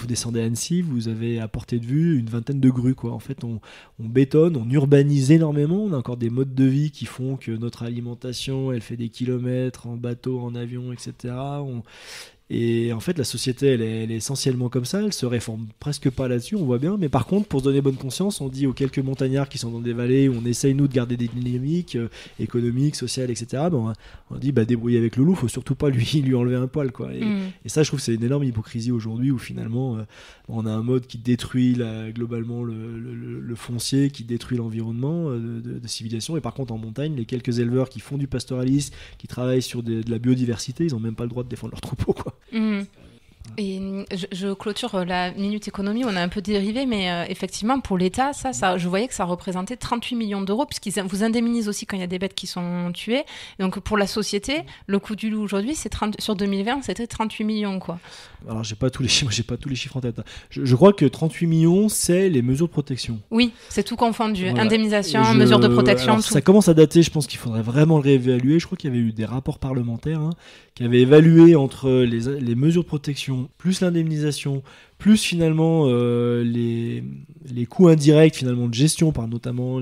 descendez à Annecy, vous avez à portée de vue une vingtaine de grues, quoi. En fait, on bétonne, on urbanise énormément. On a encore des modes de vie qui font que notre alimentation, elle fait des kilomètres en bateau, en avion, etc. Et en fait, la société, elle est essentiellement comme ça. Elle se réforme presque pas là-dessus, on voit bien. Mais par contre, pour se donner bonne conscience, on dit aux quelques montagnards qui sont dans des vallées où on essaye, nous, de garder des dynamiques économiques, sociales, etc. On dit, débrouillez avec le loup, faut surtout pas lui enlever un poil, quoi. Et ça, je trouve que c'est une énorme hypocrisie aujourd'hui où finalement, on a un mode qui détruit globalement le foncier, qui détruit l'environnement de civilisation. Et par contre, en montagne, les quelques éleveurs qui font du pastoralisme, qui travaillent sur de la biodiversité, ils ont même pas le droit de défendre leur troupeau, quoi. Et je clôture la minute économie, on a un peu dérivé, mais effectivement pour l'État, ça, je voyais que ça représentait 38 millions d'euros, puisqu'ils vous indemnisent aussi quand il y a des bêtes qui sont tuées. Donc pour la société, le coût du loup aujourd'hui, sur 2020, c'était 38 millions, quoi. Alors j'ai pas tous les chiffres en tête. Je crois que 38 millions, c'est les mesures de protection. Oui, c'est tout confondu. Voilà. Indemnisation, mesures de protection. Alors, tout. Ça commence à dater, je pense qu'il faudrait vraiment le réévaluer. Je crois qu'il y avait eu des rapports parlementaires qui avaient évalué entre les mesures de protection, plus l'indemnisation, plus finalement les coûts indirects finalement de gestion par notamment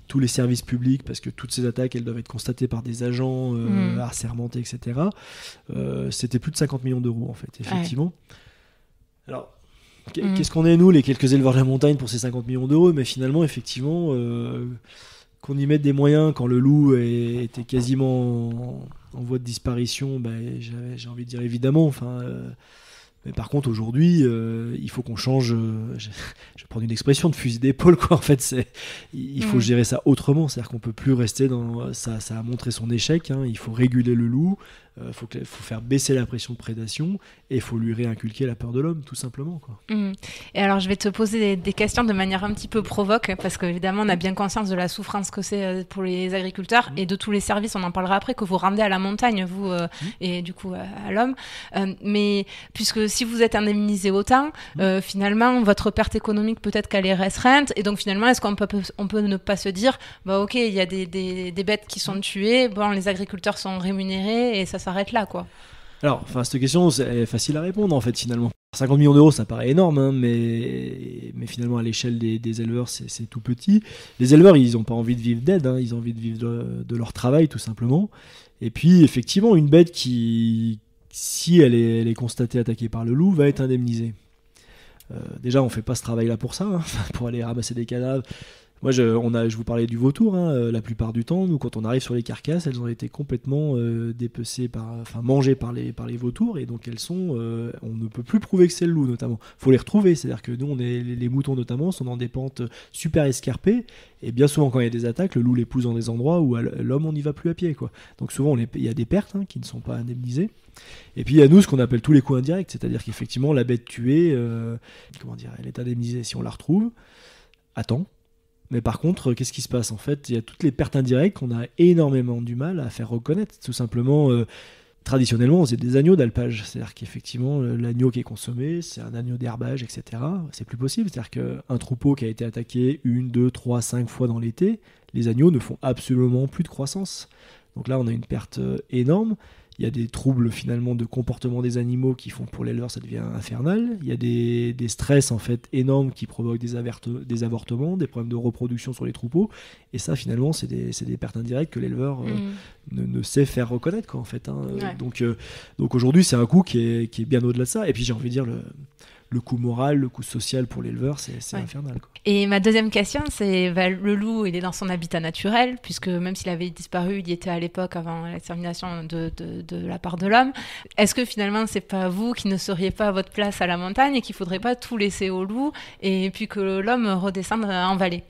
tous les services publics, parce que toutes ces attaques elles doivent être constatées par des agents assermentés, etc. C'était plus de 50 millions d'euros en fait, effectivement. Ouais. Alors qu'est-ce qu'on est nous, les quelques éleveurs de la montagne, pour ces 50 millions d'euros? Mais finalement, effectivement, qu'on y mette des moyens quand le loup était quasiment en voie de disparition, j'ai envie de dire évidemment. Mais par contre, aujourd'hui, il faut qu'on change. Je vais prendre une expression de fusil d'épaule, quoi. En fait, il faut gérer ça autrement. C'est-à-dire qu'on peut plus rester dans ça. Ça a montré son échec. Il faut réguler le loup. faut faire baisser la pression de prédation et il faut lui réinculquer la peur de l'homme, tout simplement, quoi. Et alors, je vais te poser des questions de manière un petit peu provoque, parce qu'évidemment, on a bien conscience de la souffrance que c'est pour les agriculteurs et de tous les services, on en parlera après, que vous rendez à la montagne, vous, et du coup à l'homme. Mais puisque si vous êtes indemnisé autant, finalement, votre perte économique, peut-être qu'elle est restreinte. Et donc, finalement, est-ce qu'on peut ne pas se dire, OK, il y a des bêtes qui sont tuées, les agriculteurs sont rémunérés et ça s'arrête là, quoi. Alors, cette question, c'est facile à répondre, en fait, finalement. 50 millions d'euros, ça paraît énorme, hein, mais finalement, à l'échelle des éleveurs, c'est tout petit. Les éleveurs, ils n'ont pas envie de vivre d'aide, hein, ils ont envie de vivre de leur travail, tout simplement. Et puis, effectivement, une bête qui, si elle est constatée attaquée par le loup, va être indemnisée. Déjà, on ne fait pas ce travail-là pour ça, hein, pour aller ramasser des cadavres. Moi, je vous parlais du vautour, hein, la plupart du temps, nous, quand on arrive sur les carcasses, elles ont été complètement mangées par les vautours, et donc on ne peut plus prouver que c'est le loup, notamment. Il faut les retrouver, c'est-à-dire que nous, les moutons, notamment, sont dans des pentes super escarpées, et bien souvent, quand il y a des attaques, le loup les pousse dans des endroits où l'homme, on n'y va plus à pied, quoi. Donc souvent, il y a des pertes, hein, qui ne sont pas indemnisées. Et puis il y a nous ce qu'on appelle tous les coûts indirects, c'est-à-dire qu'effectivement, la bête tuée, elle est indemnisée si on la retrouve à temps. Mais par contre, qu'est-ce qui se passe ? En fait, il y a toutes les pertes indirectes qu'on a énormément du mal à faire reconnaître. Tout simplement, traditionnellement, c'est des agneaux d'alpage. C'est-à-dire qu'effectivement, l'agneau qui est consommé, c'est un agneau d'herbage, etc. C'est plus possible. C'est-à-dire qu'un troupeau qui a été attaqué 1, 2, 3, 5 fois dans l'été, les agneaux ne font absolument plus de croissance. Donc là, on a une perte énorme. Il y a des troubles finalement de comportement des animaux qui font que pour l'éleveur ça devient infernal. Il y a des stress en fait énormes qui provoquent des avortements, des problèmes de reproduction sur les troupeaux. Et ça finalement c'est des pertes indirectes que l'éleveur ne sait faire reconnaître, quoi, en fait, hein. Ouais. Donc aujourd'hui c'est un coût qui est bien au-delà de ça. Et puis j'ai envie de dire le coût moral, le coût social pour l'éleveur, c'est infernal, quoi. Et ma deuxième question, c'est le loup, il est dans son habitat naturel, puisque même s'il avait disparu, il y était à l'époque avant l'extermination de la part de l'homme. Est-ce que finalement, c'est pas vous qui ne seriez pas à votre place à la montagne et qu'il faudrait pas tout laisser au loup et puis que l'homme redescende en vallée ?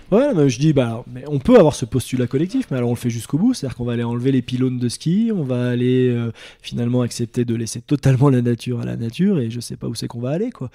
Ouais, mais je dis, mais on peut avoir ce postulat collectif, mais alors on le fait jusqu'au bout, c'est-à-dire qu'on va aller enlever les pylônes de ski, on va aller finalement accepter de laisser totalement la nature à la nature, et je sais pas où c'est qu'on va aller, quoi.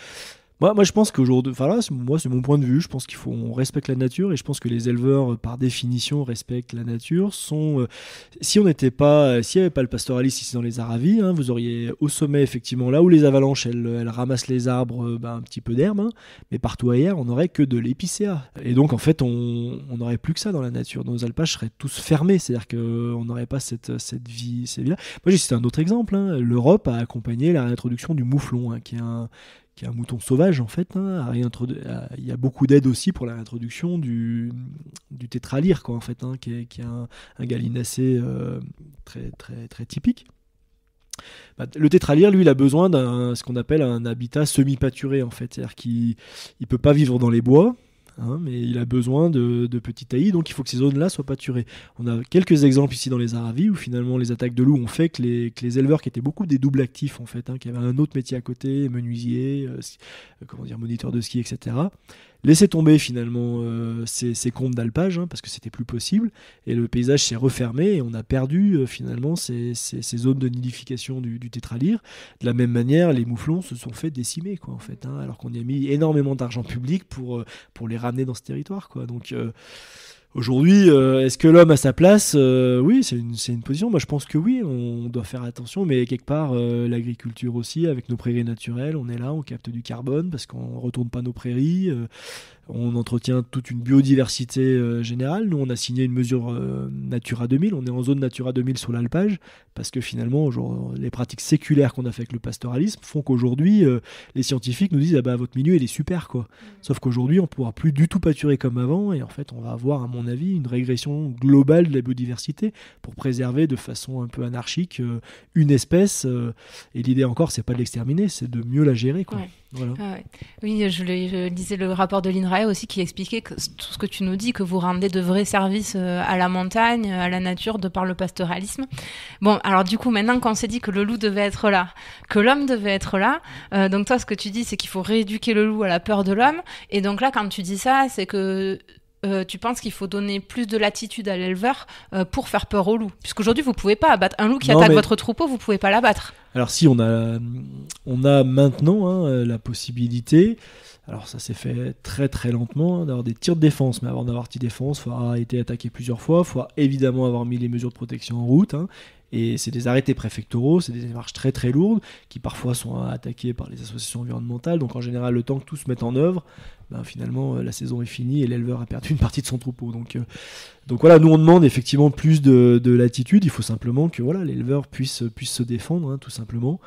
Moi, je pense qu'aujourd'hui, c'est mon point de vue. Je pense on respecte la nature, et je pense que les éleveurs, par définition, respectent la nature. S'il n'y avait pas le pastoralisme ici dans les Aravis, hein, vous auriez au sommet, effectivement, là où les avalanches, elles ramassent les arbres, un petit peu d'herbe, hein, mais partout ailleurs, on n'aurait que de l'épicéa. Et donc, en fait, on n'aurait plus que ça dans la nature. Nos alpages seraient tous fermés, c'est-à-dire qu'on n'aurait pas cette vie. Moi, j'ai cité un autre exemple, hein. L'Europe a accompagné la réintroduction du mouflon, hein, qui est un mouton sauvage, en fait, hein. Il y a beaucoup d'aides aussi pour la réintroduction du tétralyre, quoi, en fait, hein, qui est un gallinacé très, très, très typique. Le tétralyre, lui, il a besoin ce qu'on appelle un habitat semi-pâturé, en fait. C'est-à-dire qu'il ne peut pas vivre dans les bois, hein, mais il a besoin de petits taillis, donc il faut que ces zones-là soient pâturées. On a quelques exemples ici dans les Aravis où finalement les attaques de loups ont fait que les éleveurs qui étaient beaucoup des doubles actifs, en fait, hein, qui avaient un autre métier à côté, menuisier, moniteur de ski, etc., laissaient tomber finalement ces comptes d'alpage, hein, parce que c'était plus possible, et le paysage s'est refermé et on a perdu finalement ces zones de nidification du tétralyre. De la même manière, les mouflons se sont fait décimer, quoi, en fait, hein, alors qu'on y a mis énormément d'argent public pour les ramener dans ce territoire, quoi. Donc aujourd'hui, est-ce que l'homme a sa place ? Oui, c'est une position. Moi, je pense que oui, on doit faire attention, mais quelque part, l'agriculture aussi, avec nos prairies naturelles, on est là, on capte du carbone parce qu'on ne retourne pas nos prairies. On entretient toute une biodiversité générale. Nous, on a signé une mesure Natura 2000. On est en zone Natura 2000 sur l'alpage parce que finalement, les pratiques séculaires qu'on a fait avec le pastoralisme font qu'aujourd'hui, les scientifiques nous disent votre milieu, il est super, quoi. Sauf qu'aujourd'hui, on ne pourra plus du tout pâturer comme avant et en fait, on va avoir, à mon avis, une régression globale de la biodiversité pour préserver de façon un peu anarchique une espèce. Et l'idée encore, c'est pas de l'exterminer, c'est de mieux la gérer, quoi. Ouais. Voilà. Ah ouais. Oui, je lisais le rapport de l'INRAE aussi qui expliquait que tout ce que tu nous dis, que vous rendez de vrais services à la montagne, à la nature, de par le pastoralisme. Bon, alors du coup, maintenant qu'on s'est dit que le loup devait être là, que l'homme devait être là, donc toi, ce que tu dis, c'est qu'il faut rééduquer le loup à la peur de l'homme. Et donc là, quand tu dis ça, c'est que tu penses qu'il faut donner plus de latitude à l'éleveur pour faire peur au loup? Puisqu'aujourd'hui, vous pouvez pas abattre un loup qui attaque votre troupeau, vous pouvez pas l'abattre. Alors si, on a maintenant la possibilité. Alors ça s'est fait très très lentement d'avoir des tirs de défense, mais avant d'avoir tir de défense, il faut avoir été attaqué plusieurs fois, il faut évidemment avoir mis les mesures de protection en route, et c'est des arrêtés préfectoraux, c'est des démarches très très lourdes qui parfois sont attaquées par les associations environnementales, donc en général le temps que tout se mette en œuvre, finalement la saison est finie et l'éleveur a perdu une partie de son troupeau. Donc voilà, nous on demande effectivement plus de latitude, il faut simplement que l'éleveur puisse se défendre, tout simplement.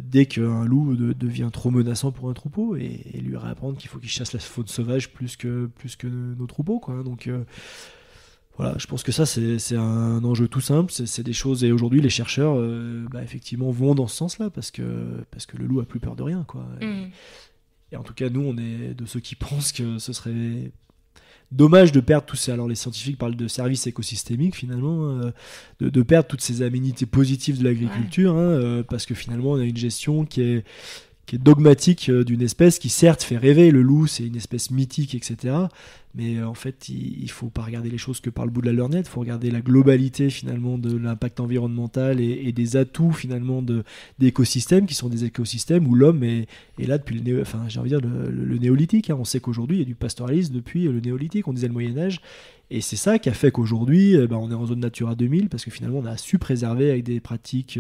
Dès qu'un loup devient trop menaçant pour un troupeau, et lui réapprendre qu'il faut qu'il chasse la faune sauvage plus que nos troupeaux, quoi. Donc voilà, je pense que ça c'est un enjeu tout simple, c'est des choses, et aujourd'hui les chercheurs effectivement vont dans ce sens-là parce que le loup a plus peur de rien, quoi. Et en tout cas nous on est de ceux qui pensent que ce serait dommage de perdre tous ces... Alors les scientifiques parlent de services écosystémiques finalement, de perdre toutes ces aménités positives de l'agriculture, parce que finalement on a une gestion qui est dogmatique d'une espèce qui certes fait rêver. Le loup c'est une espèce mythique, etc. Mais en fait il faut pas regarder les choses que par le bout de la lorgnette, il faut regarder la globalité finalement de l'impact environnemental et des atouts finalement d'écosystèmes qui sont des écosystèmes où l'homme est là depuis le néolithique. On sait qu'aujourd'hui il y a du pastoralisme depuis le néolithique, on disait le Moyen-Âge. Et c'est ça qui a fait qu'aujourd'hui, on est en zone Natura 2000 parce que finalement on a su préserver avec des pratiques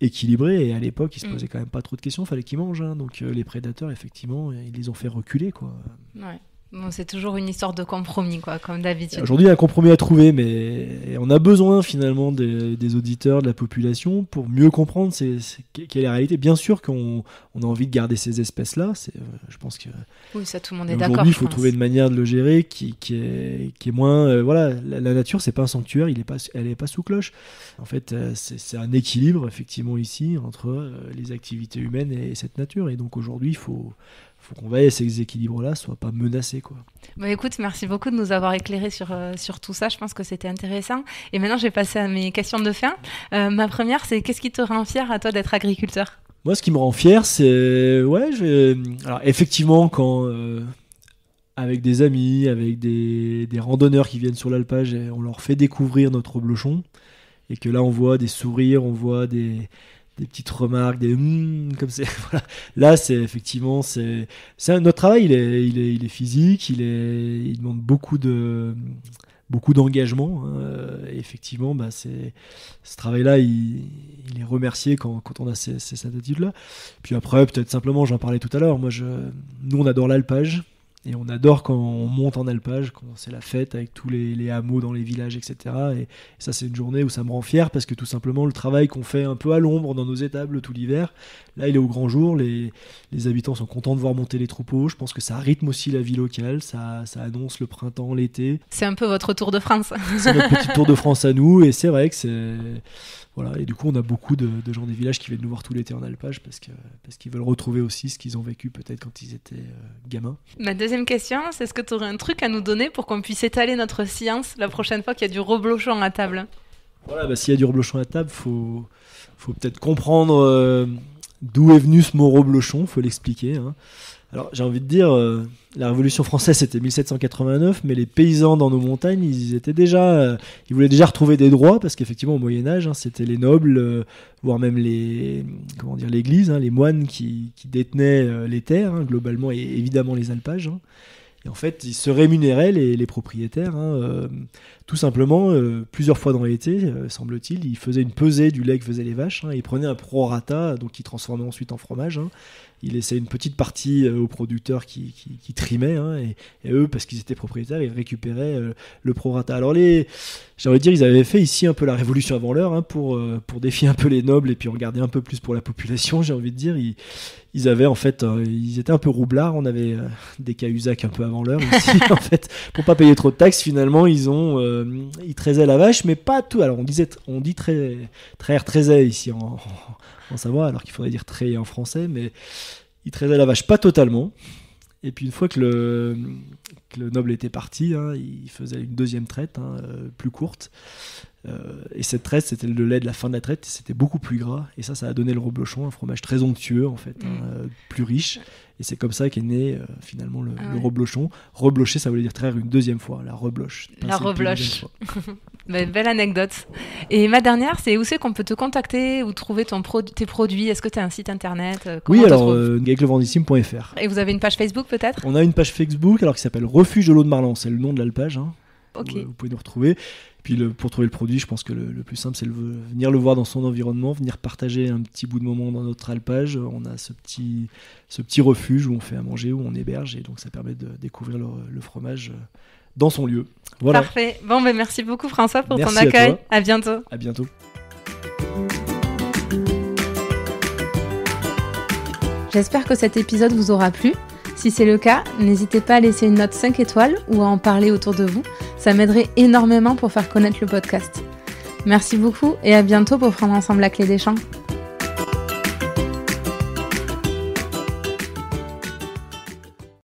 équilibrées. Et à l'époque, ils se posaient quand même pas trop de questions, fallait qu'ils mangent. Donc les prédateurs, effectivement, ils les ont fait reculer, quoi. Ouais. Bon, c'est toujours une histoire de compromis, quoi, comme d'habitude. Aujourd'hui, il y a un compromis à trouver, mais on a besoin finalement des auditeurs, de la population, pour mieux comprendre quelle est la réalité. Bien sûr qu'on a envie de garder ces espèces-là. Je pense que oui, ça, tout le monde est d'accord. Aujourd'hui, il faut trouver une manière de le gérer qui est moins. La nature, c'est pas un sanctuaire, elle est pas sous cloche. En fait, c'est un équilibre effectivement ici entre les activités humaines et cette nature. Et donc aujourd'hui, il faut qu'on veille à ces équilibres-là, soient pas menacés, quoi. Écoute, merci beaucoup de nous avoir éclairé sur tout ça. Je pense que c'était intéressant. Et maintenant, je vais passer à mes questions de fin. Ma première, c'est qu'est-ce qui te rend fier à toi d'être agriculteur ? Moi, ce qui me rend fier, c'est alors effectivement quand avec des amis, avec des randonneurs qui viennent sur l'alpage, et on leur fait découvrir notre reblochon, et que là, on voit des sourires, on voit des petites remarques, des comme c'est voilà. Là c'est effectivement notre travail, il est physique, il demande beaucoup d'engagement, et effectivement ce travail là il est remercié quand on a cette attitude là. Puis après peut-être simplement, j'en parlais tout à l'heure, nous on adore l'alpage. Et on adore quand on monte en alpage, quand c'est la fête avec tous les hameaux dans les villages, etc. Et ça, c'est une journée où ça me rend fier parce que tout simplement, le travail qu'on fait un peu à l'ombre dans nos étables tout l'hiver, là, il est au grand jour. Les habitants sont contents de voir monter les troupeaux. Je pense que ça rythme aussi la vie locale. Ça annonce le printemps, l'été. C'est un peu votre Tour de France. C'est notre petit Tour de France à nous. Et c'est vrai que c'est... Voilà, et du coup, on a beaucoup de gens des villages qui viennent nous voir tout l'été en alpage parce qu'ils veulent retrouver aussi ce qu'ils ont vécu peut-être quand ils étaient gamins. Ma deuxième question, c'est est-ce que tu aurais un truc à nous donner pour qu'on puisse étaler notre science la prochaine fois qu'il y a du reblochon à table ? Voilà, s'il y a du reblochon à table, faut peut-être comprendre d'où est venu ce mot reblochon, faut l'expliquer. Alors j'ai envie de dire, la Révolution française c'était 1789, mais les paysans dans nos montagnes, ils voulaient déjà retrouver des droits, parce qu'effectivement au Moyen-Âge, c'était les nobles, voire même l'Église, les moines qui détenaient les terres, globalement, et évidemment les alpages. Et en fait, ils se rémunéraient, les propriétaires, tout simplement, plusieurs fois dans l'été, semble-t-il, ils faisaient une pesée du lait que faisaient les vaches, ils prenaient un prorata, donc ils transformaient ensuite en fromage. Ils laissaient une petite partie aux producteurs qui trimaient, et eux, parce qu'ils étaient propriétaires, ils récupéraient le prorata. Alors j'ai envie de dire, ils avaient fait ici un peu la révolution avant l'heure, pour défier un peu les nobles et puis en garder un peu plus pour la population. J'ai envie de dire, ils avaient en fait, ils étaient un peu roublards. On avait des cahuzacs un peu avant l'heure ici, en fait, pour pas payer trop de taxes. Finalement, ils traisaient la vache, mais pas tout. Alors on dit traisaient ici en Savoie, alors qu'il faudrait dire trait en français, mais ils traisaient la vache pas totalement. Et puis une fois que le noble était parti, il faisait une deuxième traite, plus courte. Et cette traite, c'était le lait de la fin de la traite, c'était beaucoup plus gras. Et ça a donné le reblochon, un fromage très onctueux, en fait, plus riche. Et c'est comme ça qu'est né finalement le reblochon. Reblocher, ça voulait dire traire une deuxième fois, la rebloche. La rebloche. Belle anecdote. Et ma dernière, c'est où c'est qu'on peut te contacter ou trouver tes produits? Est-ce que tu as un site internet? Oui, alors gaeclevendissime.fr. Et vous avez une page Facebook peut-être? On a une page Facebook qui s'appelle Refuge de l'eau de Marlan, c'est le nom de l'alpage. Okay. Vous pouvez nous retrouver. Puis pour trouver le produit, je pense que le plus simple, c'est venir le voir dans son environnement, venir partager un petit bout de moment dans notre alpage. On a ce petit refuge où on fait à manger, où on héberge, et donc ça permet de découvrir le fromage dans son lieu. Voilà. Parfait. Bon, merci beaucoup François pour ton accueil. À bientôt. À bientôt. J'espère que cet épisode vous aura plu. Si c'est le cas, n'hésitez pas à laisser une note 5 étoiles ou à en parler autour de vous. Ça m'aiderait énormément pour faire connaître le podcast. Merci beaucoup et à bientôt pour prendre ensemble la clé des champs.